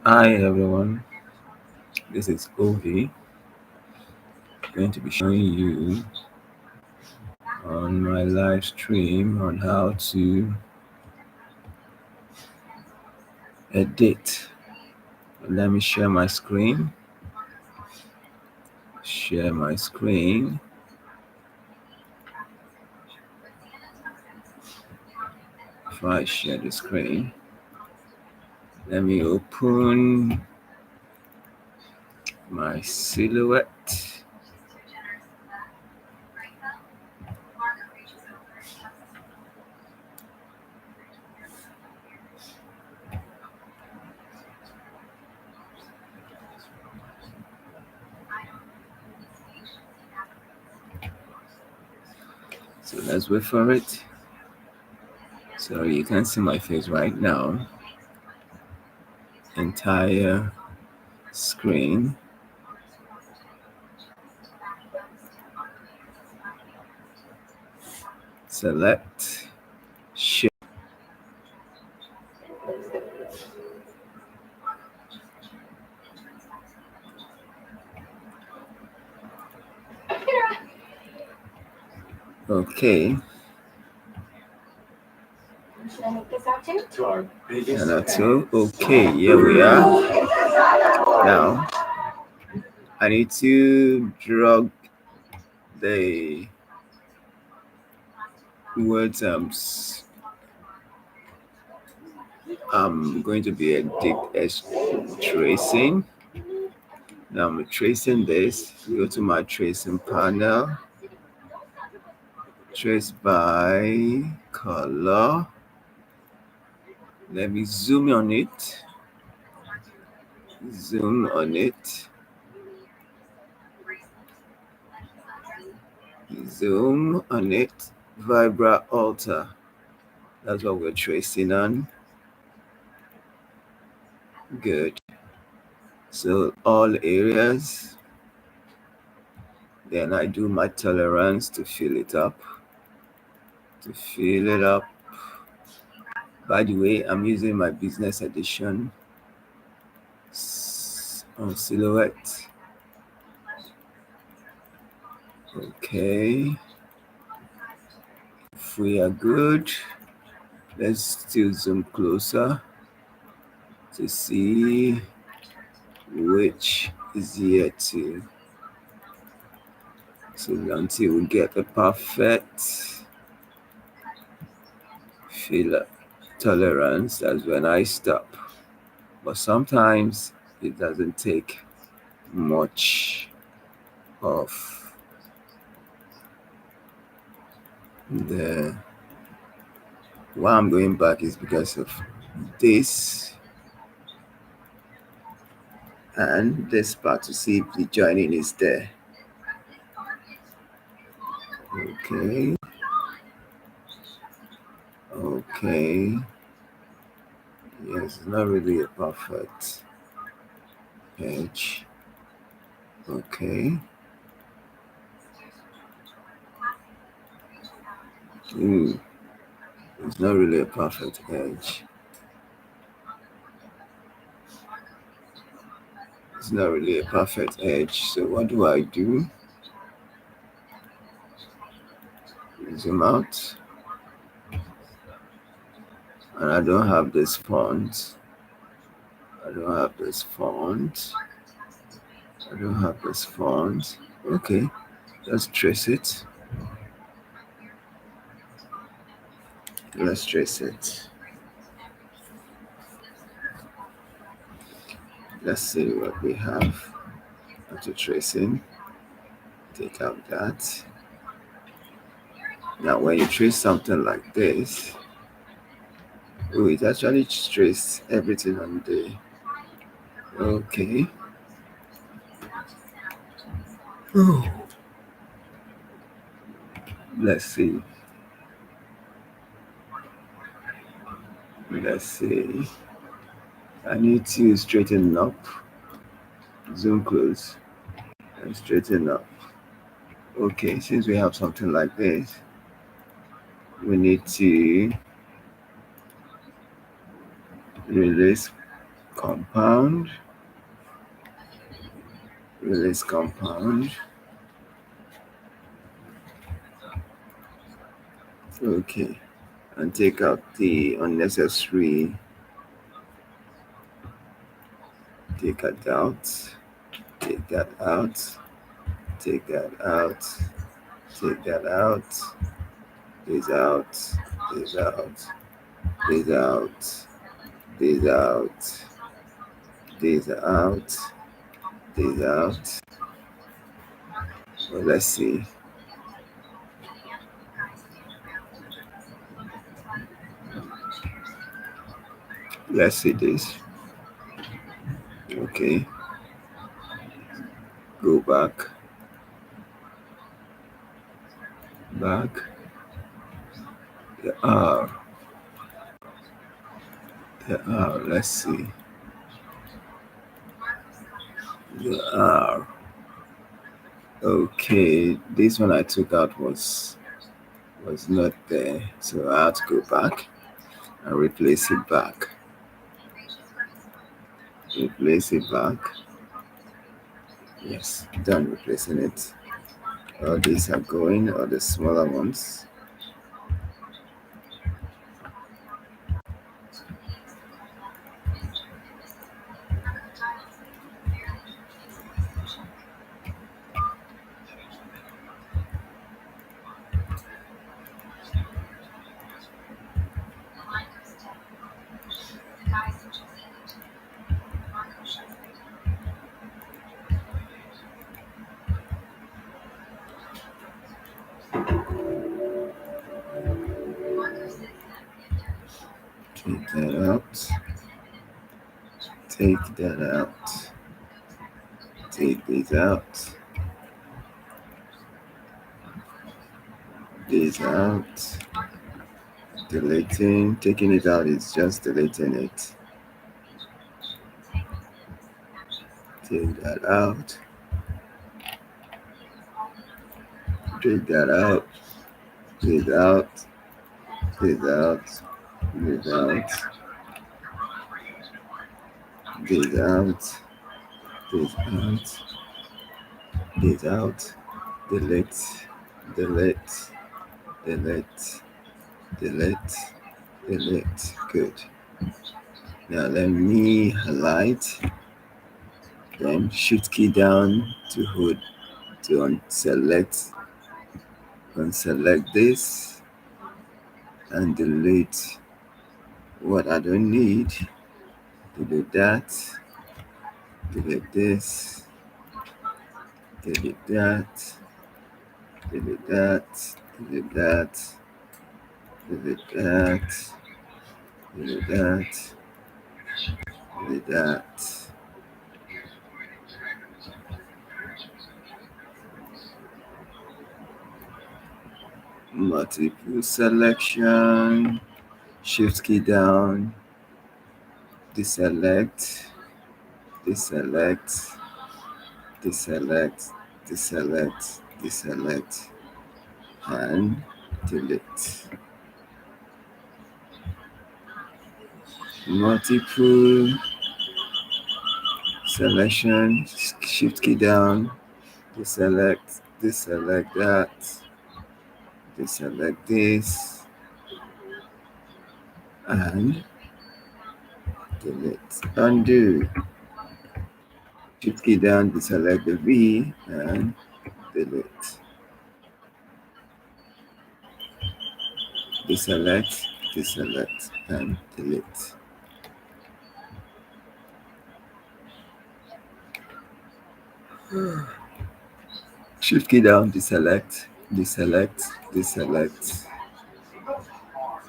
Hi everyone, this is Ovi going to be showing you on my live stream on how to edit. Let me share my screen. Share my screen. Before I share the screen, let me open my silhouette. So let's wait for it. So you can see my face right now. Entire screen. Select. Share. Okay. Hello too. Okay, here we are. Now I need to drag the words I'm going to be a deep edge tracing. Now I'm tracing this. Go to my tracing panel. Trace by color. Let me zoom on it. Zoom on it. Zoom on it. Vibra alter. That's what we're tracing on. Good. So all areas. Then I do my tolerance to fill it up. To fill it up. By the way, I'm using my business edition on silhouette. Okay. If we are good, let's still zoom closer to see which is here to. So until we get the perfect fill up tolerance, that's when I stop. But sometimes it doesn't take much of the why I'm going back is because of this and this part to see if the joining is there. Okay. Okay. Yes, it's not really a perfect edge. Okay. It's not really a perfect edge. It's not really a perfect edge. So what do I do? Zoom out. And I don't have this font. I don't have this font. I don't have this font. Okay. Let's trace it. Let's trace it. Let's see what we have. After tracing, take out that. Now, when you trace something like this, oh, it actually traces everything on the. Okay. Oh, let's see. Let's see. I need to straighten up. Zoom close and straighten up. Okay, since we have something like this, we need to release compound, release compound. Okay, and take out the unnecessary, take that out, take that out, take that out, take that out, this out, this out, this out, this out, this out, this out. Well, let's see. Let's see this. Okay, go back, back, the R, the R, let's see, the R. Okay, this one I took out was not there, so I had to go back and replace it back. Replace it back. Yes, done replacing it. All these are going, all the smaller ones. Take that out. Take that out. Take these out. These out. Deleting. Taking it out is just deleting it. Take that out. Take that out. This out. This out. This out. This out. This out. This out. Delete. Delete. Delete. Delete. Delete. Good. Now let me highlight. Then shift key down to hold to unselect this and delete what I don't need. Delete that. Delete this. Delete that. Delete that. Delete that. Delete that. Delete that. Delete that. Multiple selection. Shift key down. Deselect. Deselect. Deselect. Deselect. Deselect. And delete. Multiple selection, shift key down, deselect that, deselect this, and delete. Undo. Shift key down, deselect the V, and delete. Deselect, deselect, and delete. Shift key down, deselect, deselect, deselect,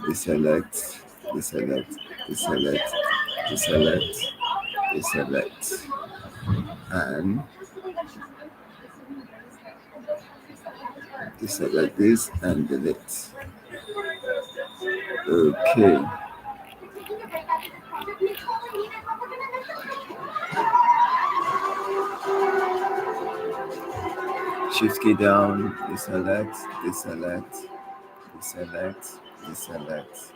deselect, deselect, deselect, deselect, deselect, and deselect this and delete. Okay. Shift key down, deselect, deselect, deselect, deselect,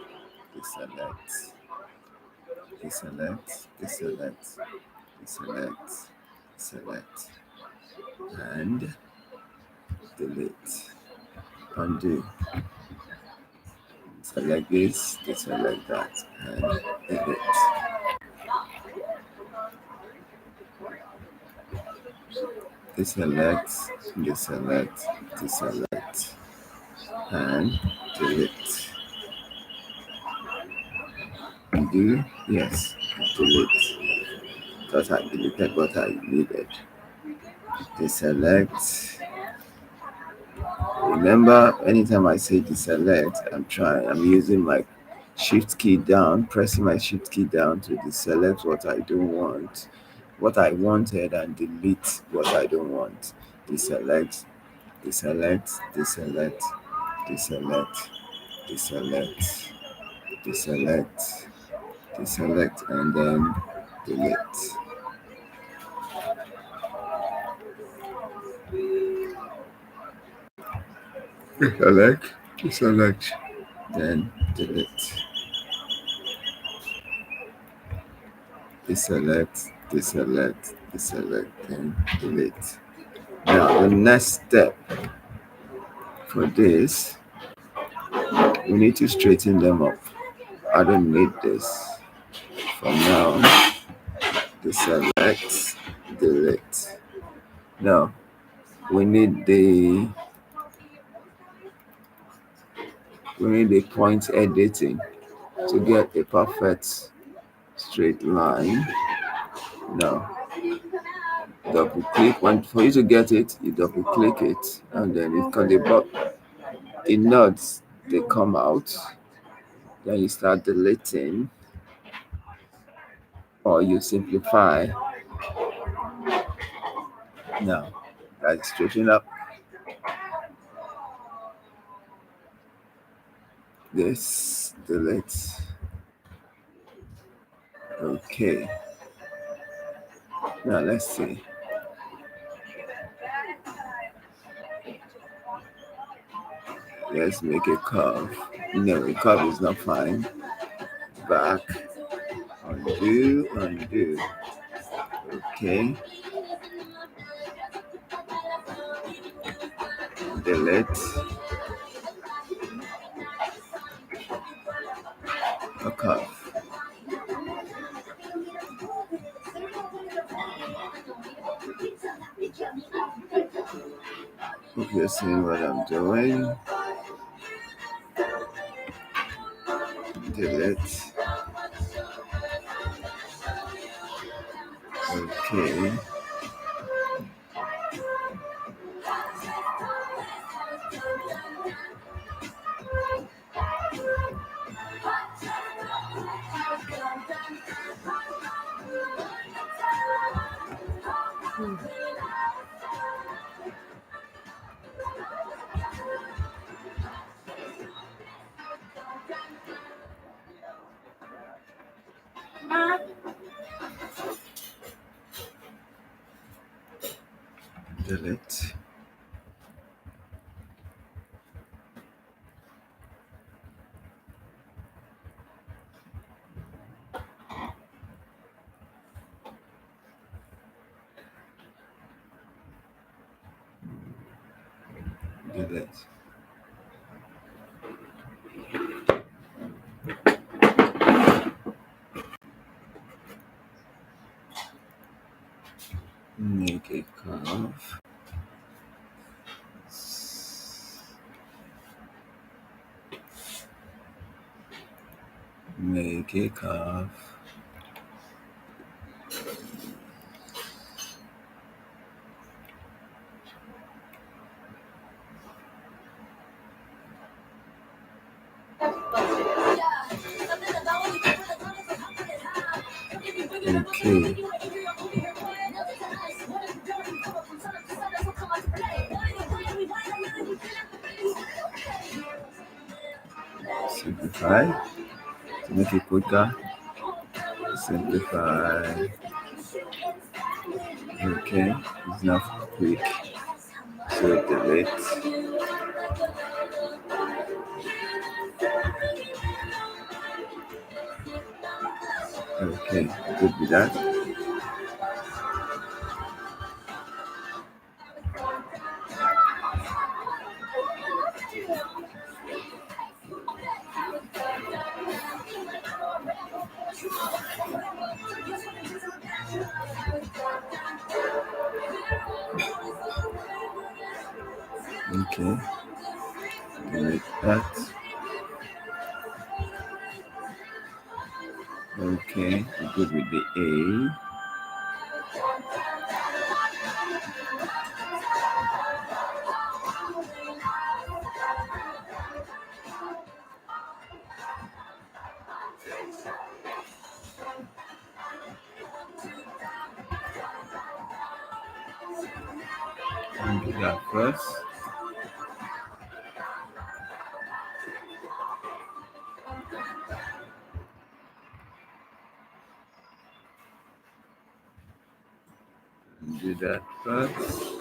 deselect, deselect, deselect, deselect, select, and delete, undo. Select this, deselect that, and edit. Deselect, deselect, deselect, and delete. Undo, yes, delete. Thought I deleted what I needed. Deselect. Remember, anytime I say deselect, I'm using my shift key down, pressing my shift key down to deselect what I don't want, what I wanted, and delete what I don't want. Deselect, deselect, deselect, deselect, deselect, deselect, deselect, and then delete. Deselect, deselect, then delete. Deselect, deselect, deselect, and delete. Now the next step for this, we need to straighten them up. I don't need this. For now, deselect, delete. Now we need the point editing to get a perfect straight line. Now double click for you to get it, you double click it, and then it can the nodes they come out. Then you start deleting, or you simplify. Now let's straighten up this, delete. Okay, now let's see. Let's make a curve. No, a curve is not fine. Back, undo, undo. Okay, delete. A curve. Hope you're seeing what I'm doing. Delete. Okay. Delete. Delete. Make a curve. Make a curve. Okay. Simplify to make it quicker. Simplify. Okay, it's not quick. So delete. Okay, good with that. Okay, delete that. Okay, we're good with the A. Do that first. Do that first.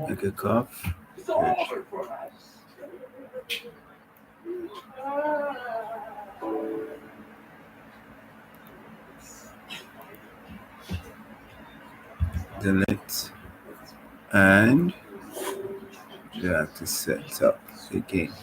Make a cuff. Delete and you have to set up again.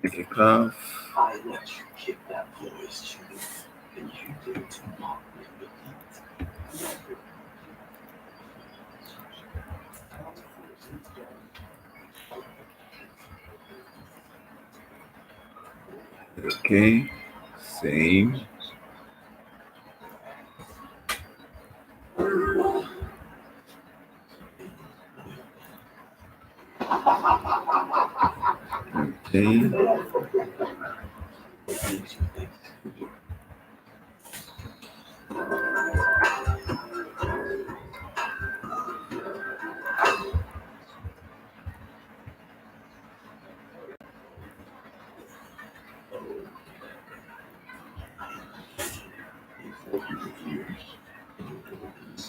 Make a cuff. I let you keep that voice, Jimmy, and you did to mock me with Okay, same. Okay.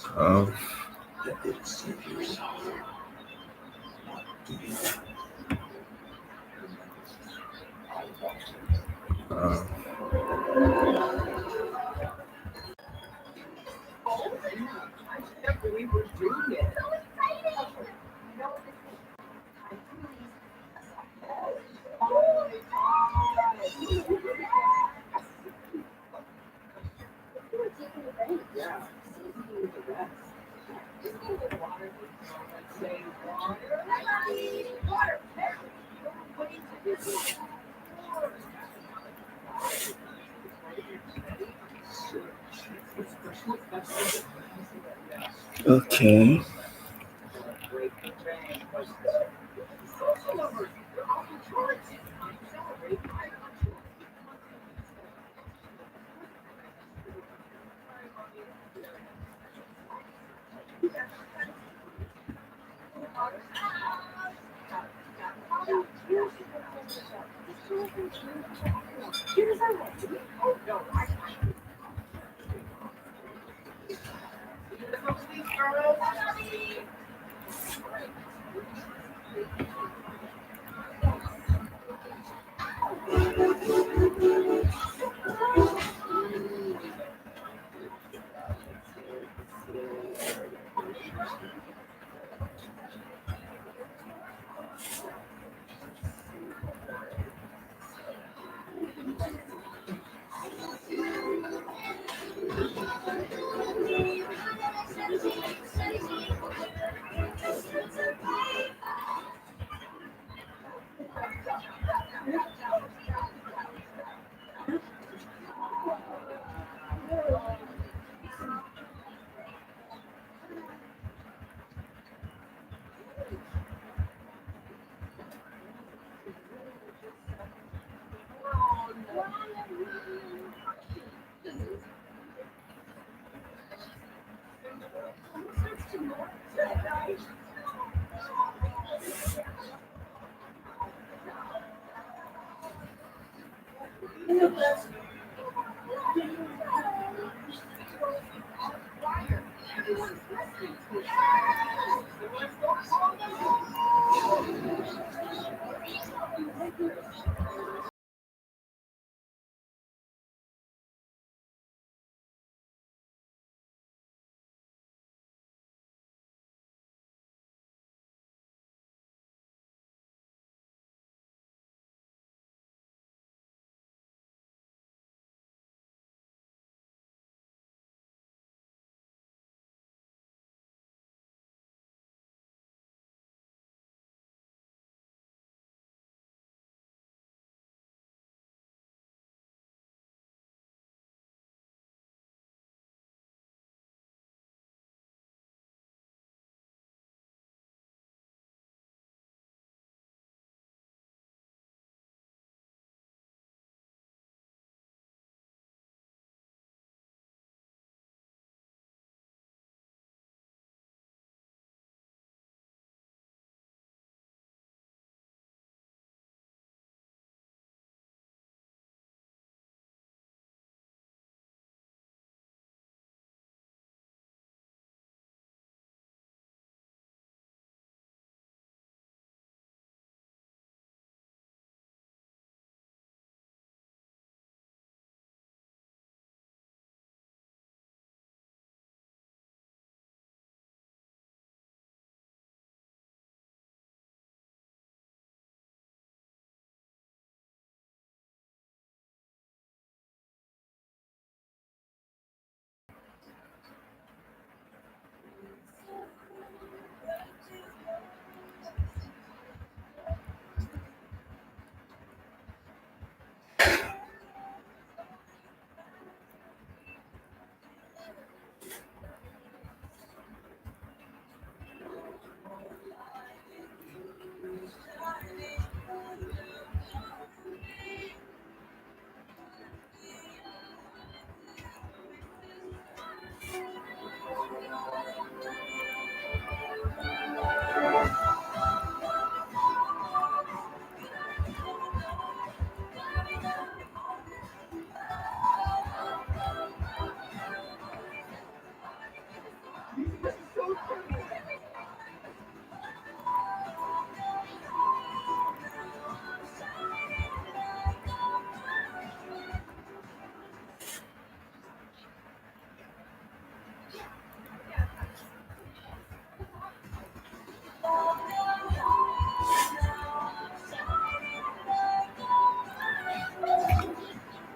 Cuff. that didn't save yourself. What do you think? Okay.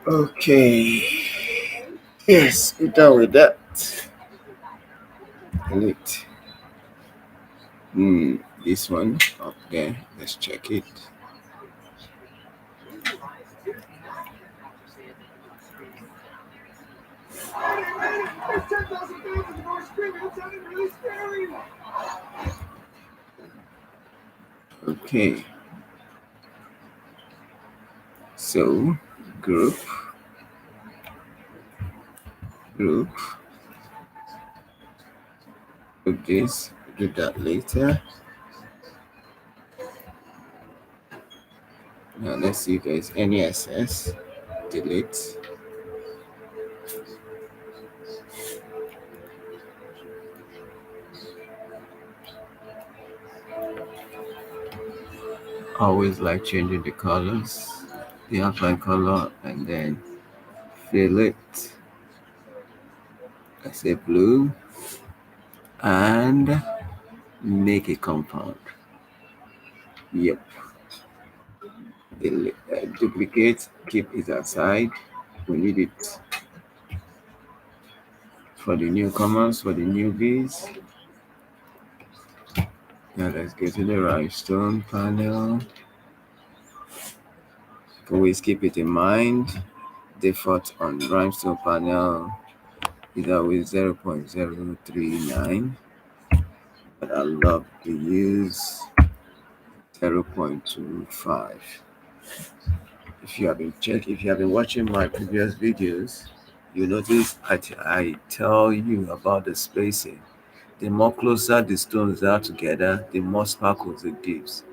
Okay. Yes, we're done with that. Delete. This one up there. Let's check it. Okay. So group, group this, do that later. Now let's see if there's any access. Delete. Always like changing the colors, the outline color, and then fill it. I say blue, and make a compound. Yep. Duplicate, keep it aside. We need it for the newcomers, for the newbies. Now let's go to the rhinestone panel. Always keep it in mind. Default on rhinestone panel is always 0.039, but I love to use 0.25. If you have been watching my previous videos, you notice I tell you about the spacing. The more closer the stones are together, the more sparkles it gives.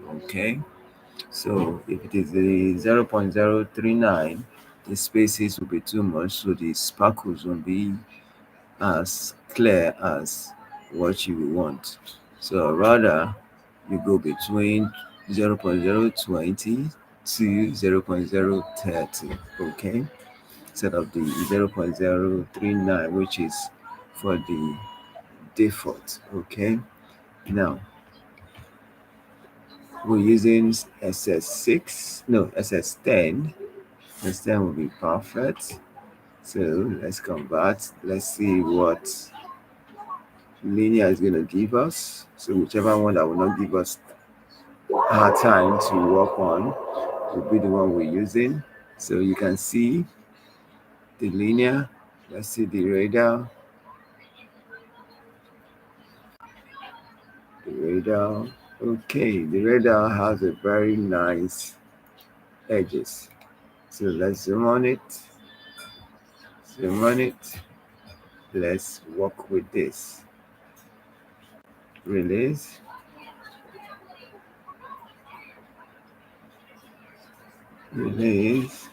Okay, so if it is the 0.039, the spaces will be too much, so the sparkles won't be as clear as what you want. So rather, you go between 0.020 to 0.030, okay, instead of the 0.039, which is for the default. Okay, now we're using SS6, no, SS10. SS10 will be perfect. So let's convert. Let's see what linear is going to give us. So whichever one that will not give us hard time to work on will be the one we're using. So you can see the linear. Let's see the radar. The radar. Okay, the radar has a very nice edges. So let's zoom on it. Zoom on it. Let's work with this. Release. Release.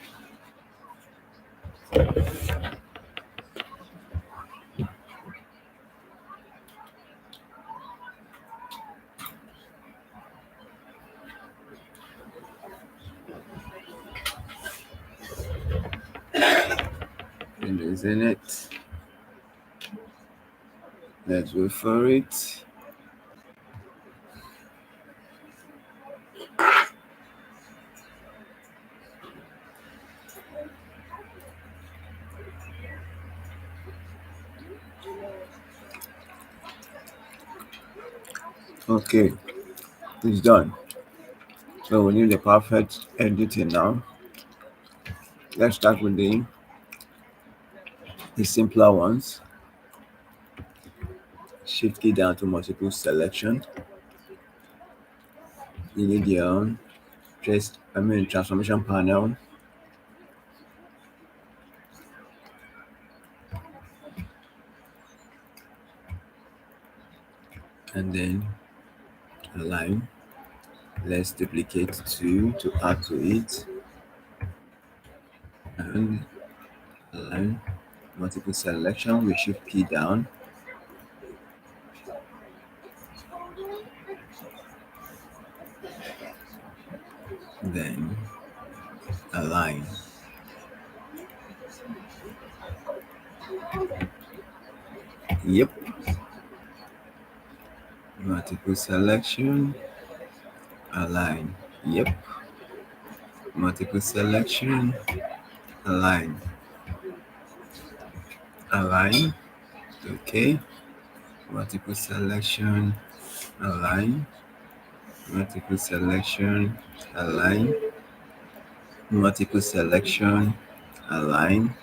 Releasing it. Let's wait for it. Okay, it's done. So we need the perfect editing now. Let's start with the simpler ones. Shift key down to multiple selection. You need your transformation panel. And then align. Let's duplicate two to add to it. And align. Multiple selection. We shift key down. Then align. Yep. Multiple selection. Align. Yep. Multiple selection. Align. Align. Okay. Multiple selection. Align. Multiple selection. Align. Multiple selection. Align.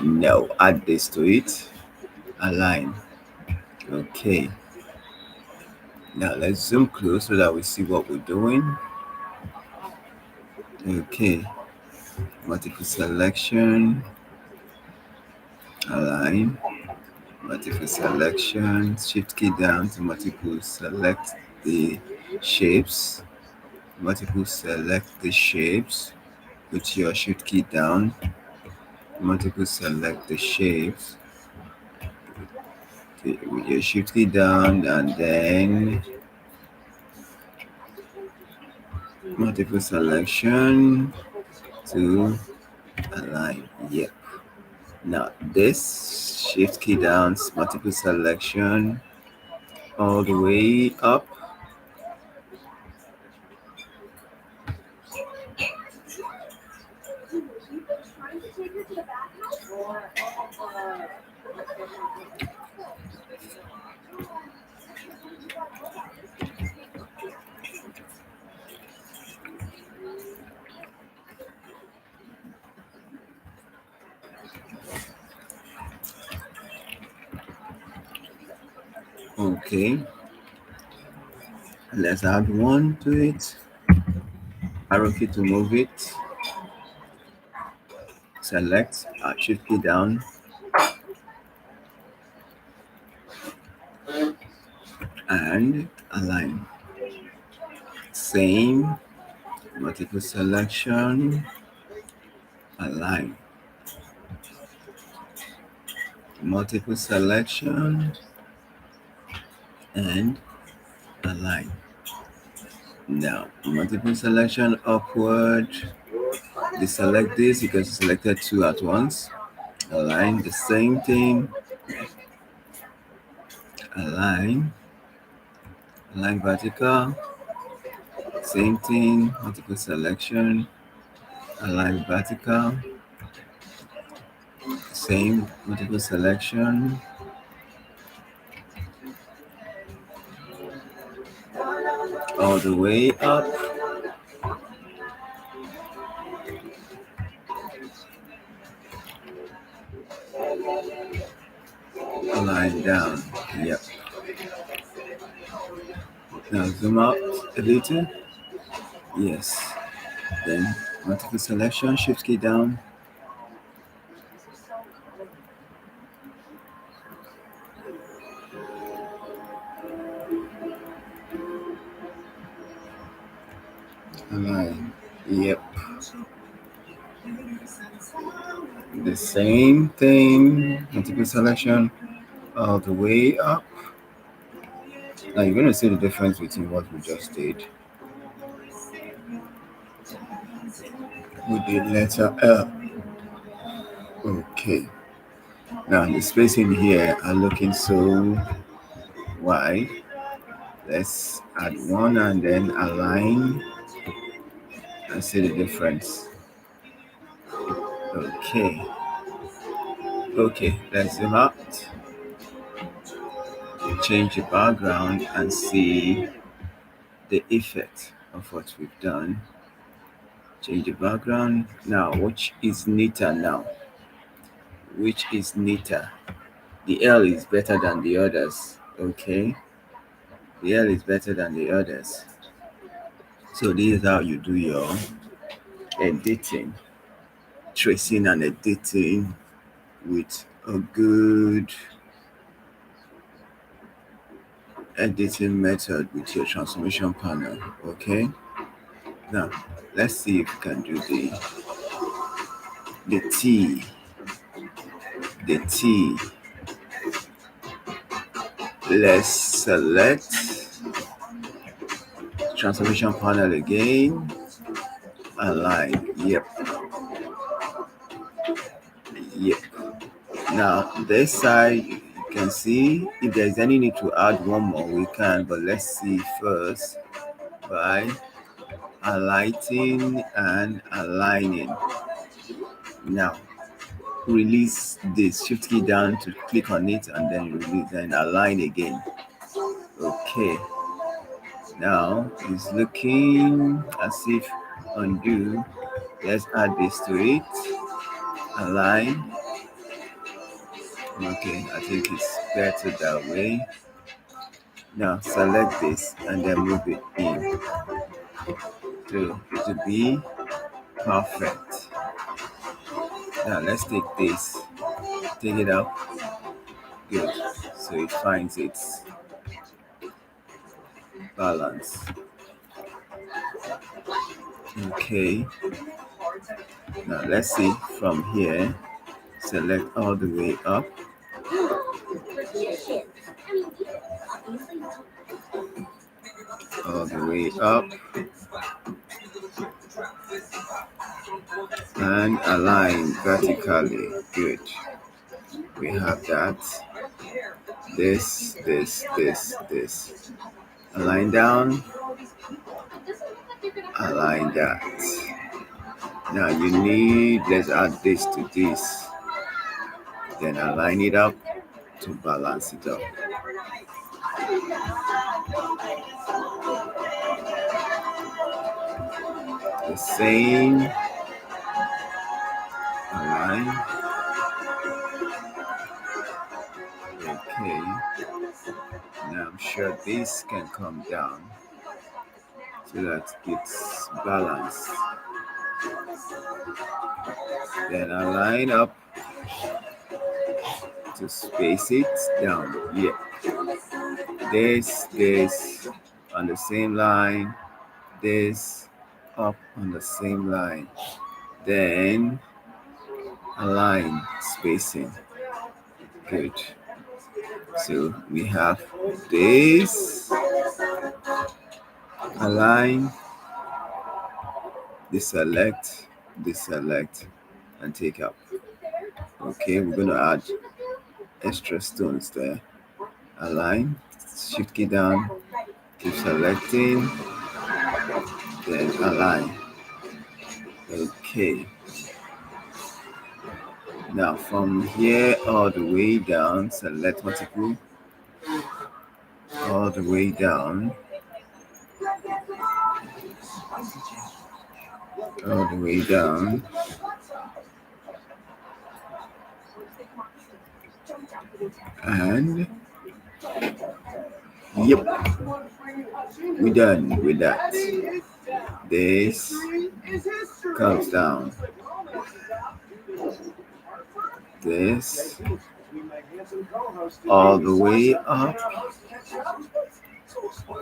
Now add this to it. Align. Okay. Now let's zoom close so that we see what we're doing. Okay. Multiple selection. Align. Multiple selection. Shift key down to multiple select the shapes. Multiple select the shapes. Put your shift key down. Multiple select the shapes. With your shift key down, and then multiple selection to align. Yep. Now this shift key down, multiple selection all the way up. Okay, let's add one to it. Arrow key to move it. Select, shift key down, and align. Same, multiple selection, align. Multiple selection and align. Now, multiple selection upward. Deselect this because you selected two at once. Align the same thing. Align. Align vertical. Same thing. Multiple selection. Align vertical. Same multiple selection. All the way up. Align down. Yep. Now zoom out a little. Yes. Then multiple selection, shift key down. Align. Yep. The same thing. Multiple selection all the way up. Now you're going to see the difference between what we just did with the letter L. Okay. Now the spacing here are looking so wide. Let's add one and then align and see the difference. Okay. Okay, let's zoom out. Change the background and see the effect of what we've done. Change the background. Now, which is neater now? Which is neater? The L is better than the others. Okay. The L is better than the others. So this is how you do your editing. Tracing and editing with a good editing method with your transformation panel. Okay. Now, let's see if we can do the T. The T. Let's select transformation panel again. Align. Yep. Yep. Now this side you can see if there's any need to add one more we can, but let's see first by highlighting and aligning. Now release this, shift key down to click on it and then release and align again. Okay, now it's looking as if undo. Let's add this to it. Align. Okay, I think it's better that way. Now select this and then move it in to be perfect. Now let's take this, take it out. Good. So it finds its balance. Okay. Now let's see from here. Select all the way up. All the way up. And align vertically. Good. We have that. This. Align down. Align that. Now you need, let's add this to this. Then align it up to balance it up. The same. Align. Okay. Now I'm sure this can come down so that it's balanced. Then align up to space it down. Yeah. This on the same line. This up on the same line. Then align spacing. Good. So we have this align, deselect, and take out. Okay, we're gonna add extra stones there. Align, shift key down, keep selecting, then align. Okay. Now from here all the way down, select multiple, all the way down, all the way down. And yep, we're done with that. This comes down. This all the way up.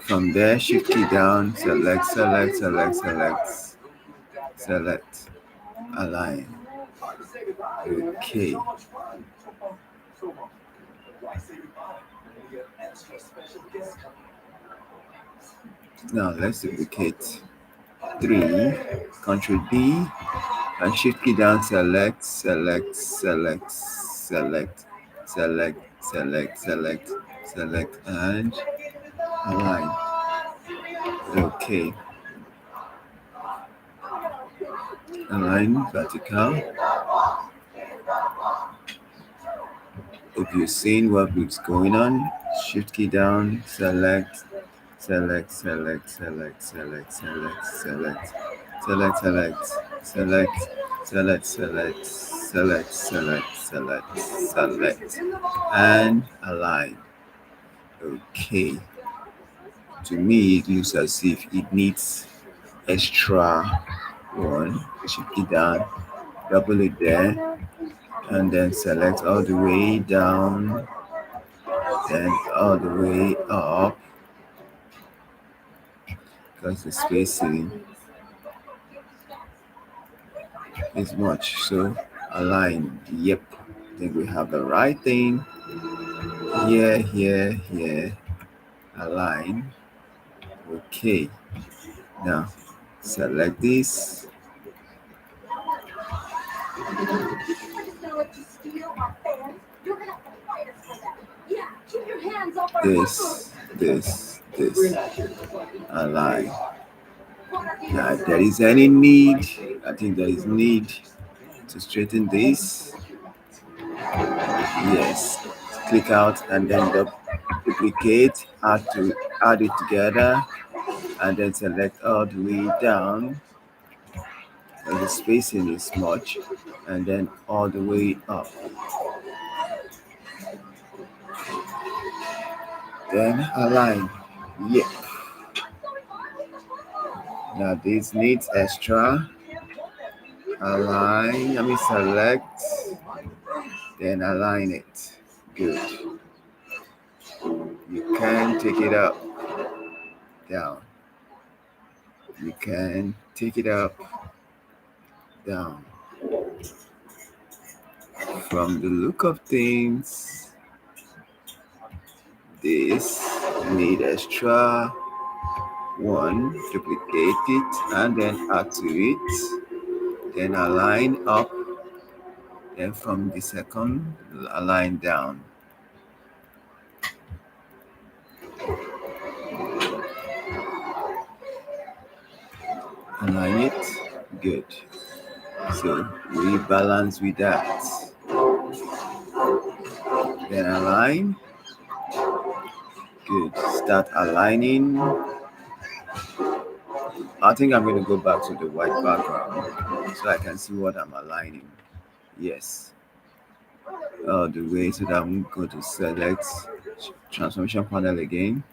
From there, shift key down, select, align. Okay. Now let's duplicate 3, Ctrl D, and shift key down, select, and align. Okay. Align vertical. If you've seen what is going on, shift key down, select, and align. Okay. To me, it looks as if it needs extra one. Shift key down, double it there, and then select all the way down, then all the way up, because the spacing is much. So align. Yep, I think we have the right thing. Here. Align. Okay. Now select this. This. Align. Now, if there is any need, I think there is need to straighten this. Yes. Click out and then duplicate, add it together, and then select all the way down. And the spacing is much, and then all the way up. Then align. Yep. Now this needs extra. Align. Let me select. Then align it. Good. You can take it up, down. You can take it up, down. From the look of things, this need extra one, duplicate it, and then add to it. Then align up Then from the second, align down. Align it. Good. So we balance with that. Then align. Good. Start aligning. I think I'm going to go back to the white background so I can see what I'm aligning. Yes. All the way, so that I'm going to select transformation panel again.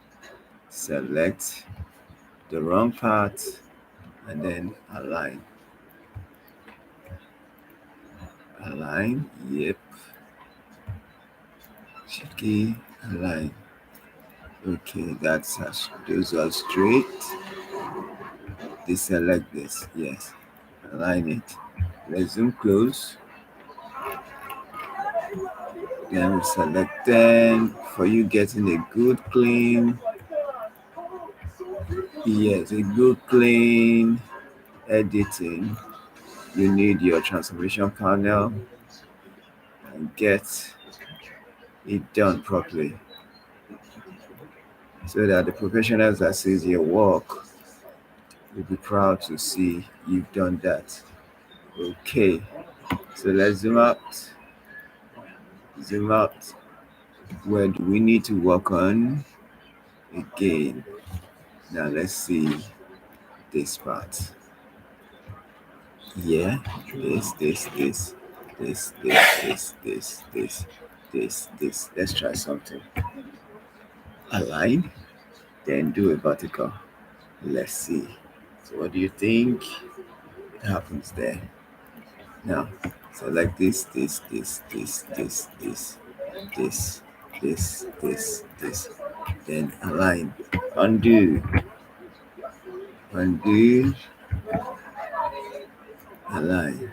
Select the wrong part and then align. Align. Yep. Shift key. Align. Okay, those are straight. Deselect this. Yes. Align it. Let's zoom close. Then we select them for you getting a good clean. Yes, a good clean editing. You need your transformation panel and get it done properly so that the professionals that sees your work will be proud to see you've done that. Okay, so let's zoom out. Zoom out. Where do we need to work on? Again. Now let's see this part. Yeah, this. Let's try something. Align, then do a vertical. Let's see. So what do you think happens there? Now, select this. Then align. Undo. Undo. Align.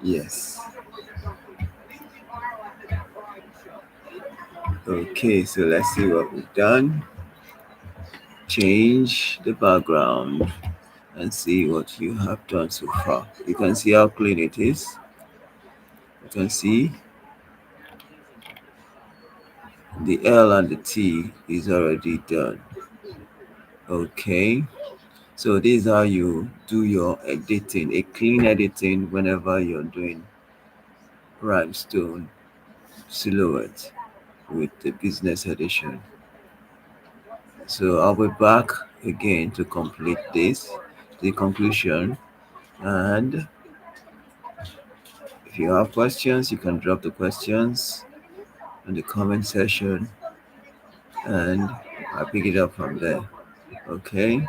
Yes. Okay, so let's see what we've done. Change the background and see what you have done so far. You can see how clean it is. You can see the L and the T is already done. Okay, so this is how you do your editing, a clean editing whenever you're doing rhinestone silhouette with the business edition. So I'll be back again to complete this, the conclusion. And if you have questions, you can drop the questions in the comment section and I'll pick it up from there. Okay.